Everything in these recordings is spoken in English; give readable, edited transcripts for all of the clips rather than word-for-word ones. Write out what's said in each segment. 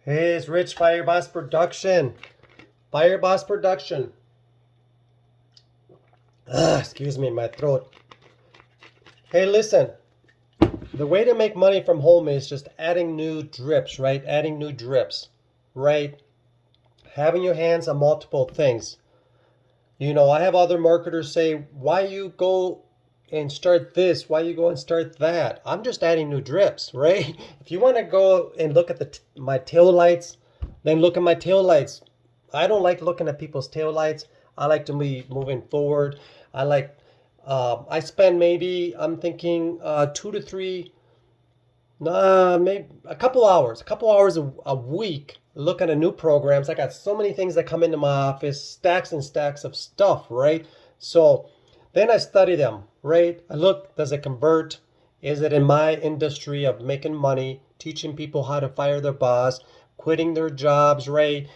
Hey, it's Rich, Fireboss Production. Fireboss Production. Excuse me, my throat. Hey, listen. The way to make money from home is just adding new drips, right? Adding new drips, right? Having your hands on multiple things. You know, I have other marketers say, why you go and start this? Why you go and start that? I'm just adding new drips, right? If you want to go and look at my tail lights, then look at my tail lights. I don't like looking at people's tail lights. I like to be moving forward. I spend maybe, I'm thinking 2 to 3, maybe a couple hours a week looking at new programs. I got so many things that come into my office, stacks and stacks of stuff, right? So then I study them, right? I look, does it convert? Is it in my industry of making money, teaching people how to fire their boss, quitting their jobs, right?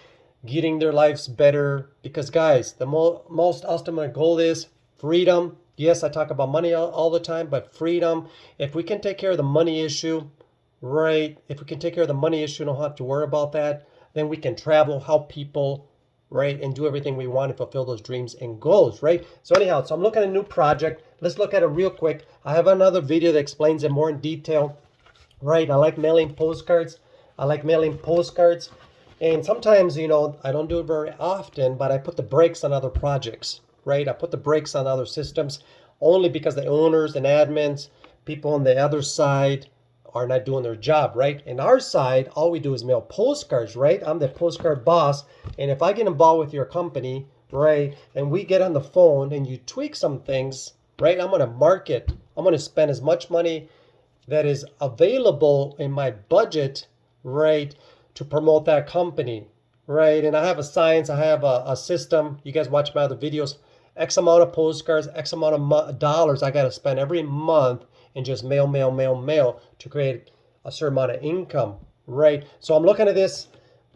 Getting their lives better. Because guys, the most ultimate goal is freedom. Yes, I talk about money all the time, but freedom. If we can take care of the money issue, right? If we can take care of the money issue, don't have to worry about that, then we can travel, help people, right? And do everything we want to fulfill those dreams and goals, right? So anyhow, so I'm looking at a new project. Let's look at it real quick. I have another video that explains it more in detail, right? I like mailing postcards. And sometimes, you know, I don't do it very often, but I put the brakes on other projects, right? I put the brakes on other systems only because the owners and admins, people on the other side are not doing their job, right? In our side, all we do is mail postcards, right? I'm the postcard boss. And if I get involved with your company, right, and we get on the phone and you tweak some things, right, I'm going to market. I'm going to spend as much money that is available in my budget, right, to promote that company, right? And I have a science, I have a system. You guys watch my other videos. X amount of postcards, X amount of dollars I got to spend every month and just mail to create a certain amount of income, right? So I'm looking at this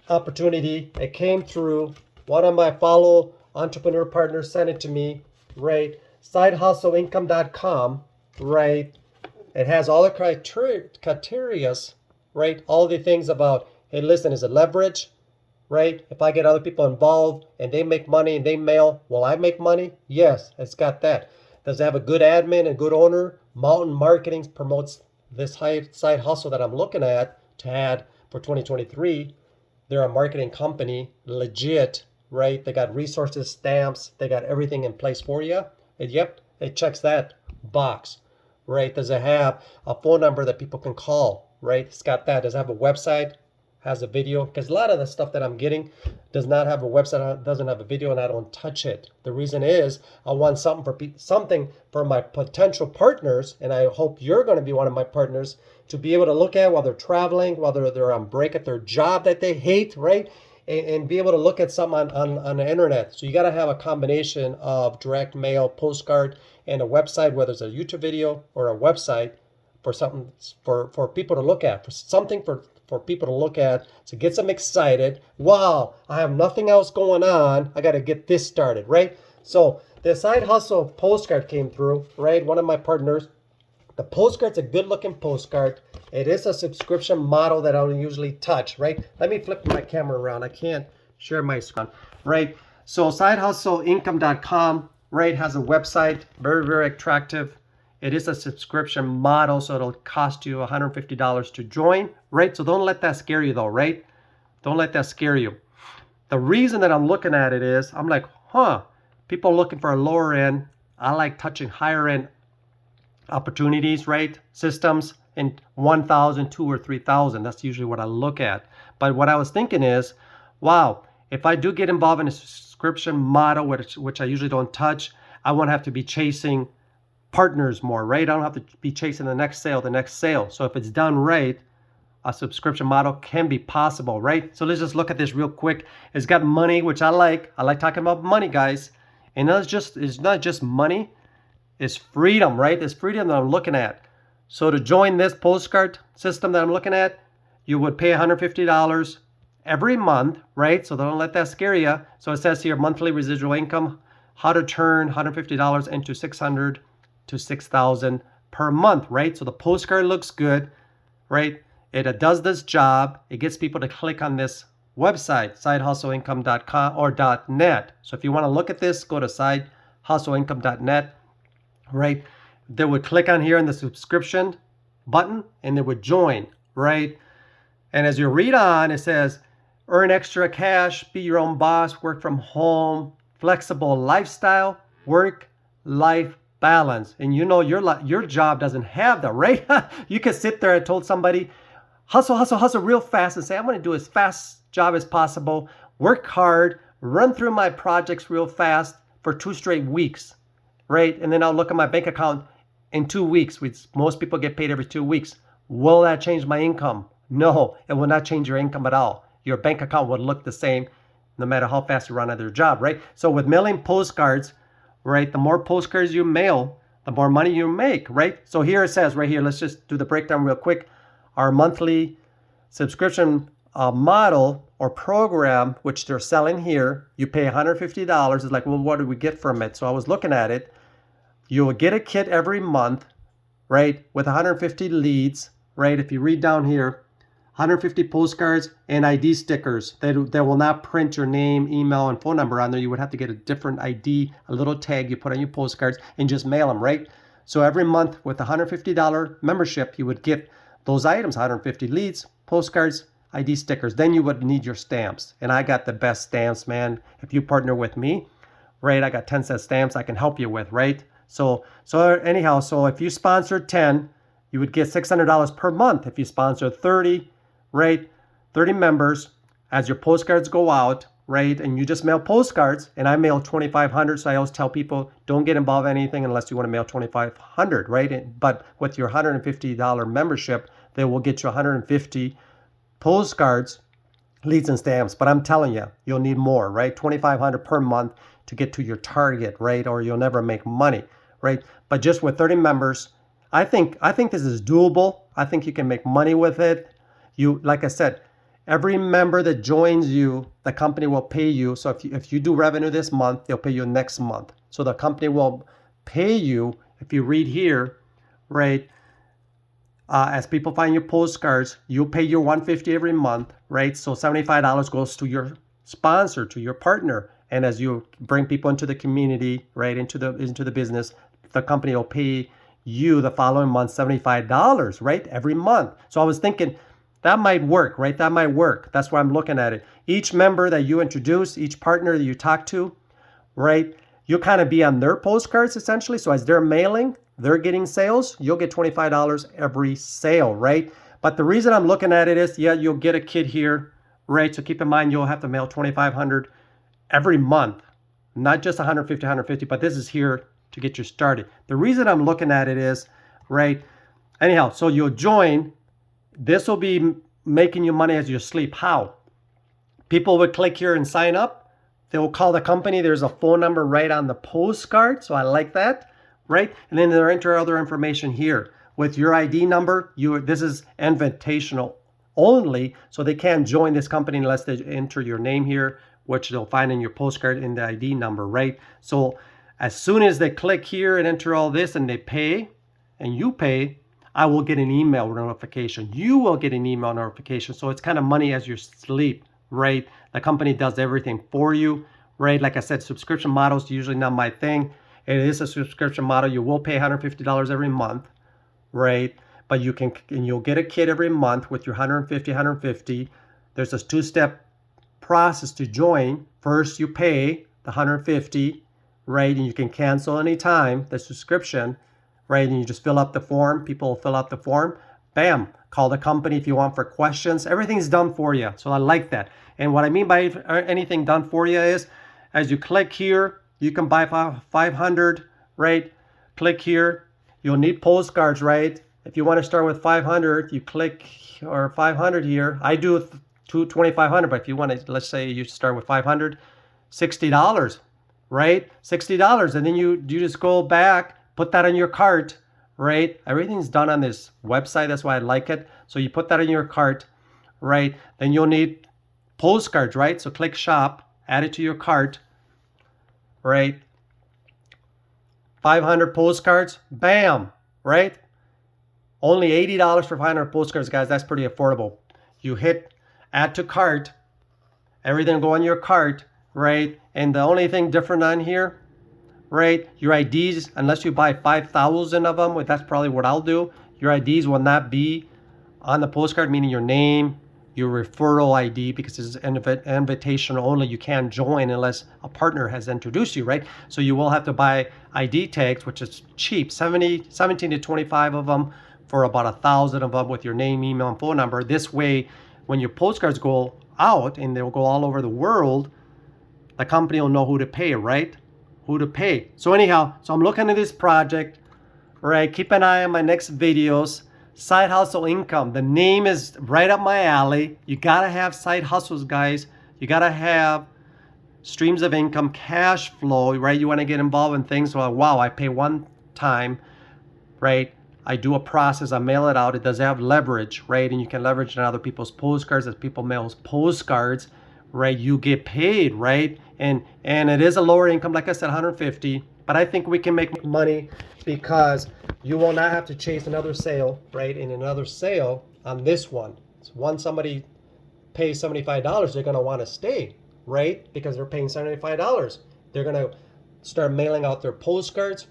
opportunity. It came through. One of my fellow entrepreneur partners sent it to me, right? Sidehustleincome.com, right? It has all the criteria, right? All the things about, hey, listen, is it leverage, right? If I get other people involved and they make money and they mail, will I make money? Yes, it's got that. Does it have a good admin and good owner? Mountain Marketing promotes this side hustle that I'm looking at to add for 2023. They're a marketing company, legit, right? They got resources, stamps, they got everything in place for you. And yep, it checks that box, right? Does it have a phone number that people can call, right? It's got that. Does it have a website? Has a video? Because a lot of the stuff that I'm getting does not have a website, doesn't have a video, and I don't touch it. The reason is I want something for my potential partners, and I hope you're going to be one of my partners, to be able to look at while they're traveling, whether they're on break at their job that they hate, right? And be able to look at something on the internet. So you got to have a combination of direct mail, postcard, and a website, whether it's a YouTube video or a website, for something for people to look at, for people to look at, to get them excited. Wow, I have nothing else going on. I got to get this started, right? So the side hustle postcard came through, right? One of my partners. The postcard's a good looking postcard. It is a subscription model that I don't usually touch, right? Let me flip my camera around. I can't share my screen, right? So sidehustleincome.com, right, has a website, very, very attractive. It is a subscription model, so it'll cost you $150 to join, right? So don't let that scare you though, right? Don't let that scare you. The reason that I'm looking at it is, I'm like, people are looking for a lower end. I like touching higher end opportunities, right? Systems in 1,000, 2,000, or 3,000. That's usually what I look at. But what I was thinking is, wow, if I do get involved in a subscription model, which I usually don't touch, I won't have to be chasing partners more, right? I don't have to be chasing the next sale. So if it's done right, a subscription model can be possible, right? So let's just look at this real quick. It's got money, which I like. I like talking about money, guys. And it's not just money, it's freedom, right? It's freedom that I'm looking at. So to join this postcard system that I'm looking at, you would pay $150 every month, right? So don't let that scare you. So it says here, monthly residual income, how to turn $150 into $600 to $6,000 per month, right? So the postcard looks good, right? It does this job. It gets people to click on this website, sidehustleincome.com or .net. So if you want to look at this, go to sidehustleincome.net, right? They would click on here in the subscription button and they would join, right? And as you read on, it says, earn extra cash, be your own boss, work from home, flexible lifestyle, work-life balance. And you know your job doesn't have that, right? You can sit there and told somebody, hustle, hustle, hustle real fast and say, I'm going to do as fast job as possible, work hard, run through my projects real fast for 2 straight weeks, right? And then I'll look at my bank account in 2 weeks. Most people get paid every 2 weeks. Will that change my income? No, it will not change your income at all. Your bank account would look the same no matter how fast you run at your job, right? So with mailing postcards, right, the more postcards you mail, the more money you make, right? So here it says right here, let's just do the breakdown real quick. Our monthly subscription model or program, which they're selling here, you pay $150. It's like, well, what do we get from it? So I was looking at it. You will get a kit every month, right, with 150 leads, right? If you read down here, 150 postcards and ID stickers. They will not print your name, email, and phone number on there. You would have to get a different ID, a little tag you put on your postcards and just mail them, right? So every month with a $150 membership, you would get those items, 150 leads, postcards, ID stickers. Then you would need your stamps. And I got the best stamps, man. If you partner with me, right, I got 10 cent stamps I can help you with, right? So anyhow, so if you sponsor 10, you would get $600 per month. If you sponsor 30, right, 30 members, as your postcards go out, right, and you just mail postcards, and I mail 2,500, so I always tell people, don't get involved in anything unless you want to mail 2,500, right? But with your $150 membership, they will get you 150 postcards, leads, and stamps. But I'm telling you, you'll need more, right? 2,500 per month to get to your target, right? Or you'll never make money, right? But just with 30 members, I think this is doable. I think you can make money with it. Like I said, every member that joins you, the company will pay you. So if you do revenue this month, they'll pay you next month. So the company will pay you, if you read here, right, as people find your postcards, you pay your $150 every month, right? So $75 goes to your sponsor, to your partner. And as you bring people into the community, right, into the business, the company will pay you the following month $75, right, every month. So I was thinking, that might work, right? That might work. That's why I'm looking at it. Each member that you introduce, each partner that you talk to, right, you'll kind of be on their postcards essentially. So as they're mailing, they're getting sales, you'll get $25 every sale, right? But the reason I'm looking at it is, yeah, you'll get a kit here, right? So keep in mind, you'll have to mail 2,500 every month, not just 150, but this is here to get you started. The reason I'm looking at it is, right, anyhow, so you'll join. This will be making you money as you sleep. How? People would click here and sign up. They will call the company. There's a phone number right on the postcard. So I like that, right? And then they'll enter other information here. With your ID number, this is invitational only. So they can't join this company unless they enter your name here, which they'll find in your postcard in the ID number, right? So as soon as they click here and enter all this and they pay, and you pay, I will get an email notification. You will get an email notification. So it's kind of money as you sleep, right? The company does everything for you, right? Like I said, subscription models usually not my thing. It is a subscription model. You will pay $150 every month, right? But you'll get a kit every month with your 150. There's a 2-step process to join. First, you pay the 150, right? And you can cancel anytime the subscription, right? And you just fill out the form. People will fill out the form. Bam. Call the company if you want for questions. Everything's done for you. So I like that. And what I mean by anything done for you is, as you click here, you can buy 500, right? Click here. You'll need postcards, right? If you want to start with 500, you click or 500 here. I do 2,500, but if you want to, let's say you start with 500, $60, right? $60. And then you just go back, put that in your cart, right? Everything's done on this website. That's why I like it. So you put that in your cart, right? Then you'll need postcards, right? So click shop, add it to your cart, right? 500 postcards, bam, right? Only $80 for 500 postcards, guys. That's pretty affordable. You hit add to cart, everything go on your cart, right? And the only thing different on here, right? Your IDs, unless you buy 5,000 of them, that's probably what I'll do. Your IDs will not be on the postcard, meaning your name, your referral ID, because it's invitation only. You can't join unless a partner has introduced you, right? So you will have to buy ID tags, which is cheap, 17 to 25 of them for about 1,000 of them with your name, email, and phone number. This way, when your postcards go out and they'll go all over the world, the company will know who to pay, right? Who to pay. So anyhow, so I'm looking at this project, right? Keep an eye on my next videos. Side hustle income. The name is right up my alley. You gotta have side hustles, guys. You gotta have streams of income, cash flow, right? You wanna get involved in things like, wow, I pay one time, right? I do a process, I mail it out. It does have leverage, right? And you can leverage on other people's postcards. As people mail postcards, right? You get paid, right? And it is a lower income, like I said, 150. But I think we can make money because you will not have to chase another sale, right? And another sale on this one. So once somebody pays $75, they're gonna want to stay, right? Because they're paying $75. They're gonna start mailing out their postcards,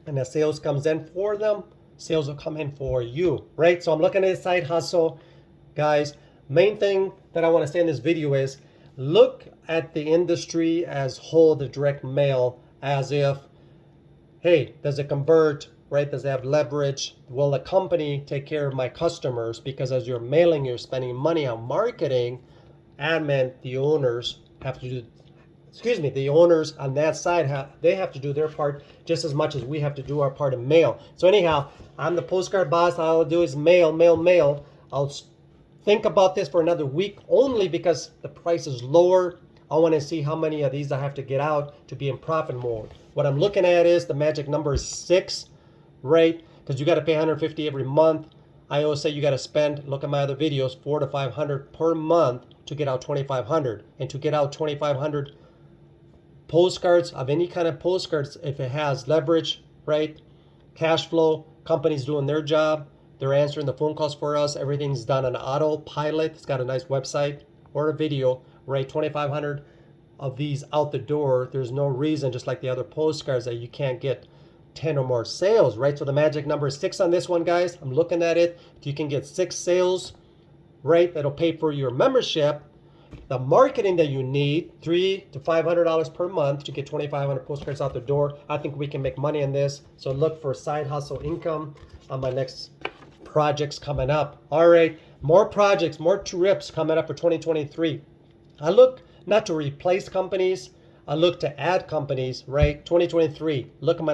and the sales comes in for them. Sales will come in for you, right? So I'm looking at a side hustle, guys. Main thing that I want to say in this video is look at the industry as whole, the direct mail, as if, hey, does it convert, right? Does it have leverage? Will the company take care of my customers? Because as you're mailing, you're spending money on marketing. Admin, the owners have to do, the owners on that side, they have to do their part just as much as we have to do our part in mail. So anyhow, I'm the postcard boss. All I'll do is mail, mail, mail. I'll think about this for another week only because the price is lower. I want to see how many of these I have to get out to be in profit mode. What I'm looking at is the magic number is 6, right? Because you got to pay 150 every month. I always say you got to spend, look at my other videos, 400 to 500 per month to get out 2,500. And to get out 2,500 postcards of any kind of postcards, if it has leverage, right? Cash flow, companies doing their job. They're answering the phone calls for us. Everything's done on autopilot. It's got a nice website or a video, right? 2,500 of these out the door. There's no reason, just like the other postcards, that you can't get 10 or more sales, right? So the magic number is 6 on this one, guys. I'm looking at it. If you can get 6 sales, right, that'll pay for your membership. The marketing that you need, $300 to $500 per month to get 2,500 postcards out the door. I think we can make money on this. So look for side hustle income on my next projects coming up. All right, more projects, more trips coming up for 2023. I look not to replace companies. I look to add companies, right? 2023. Look at my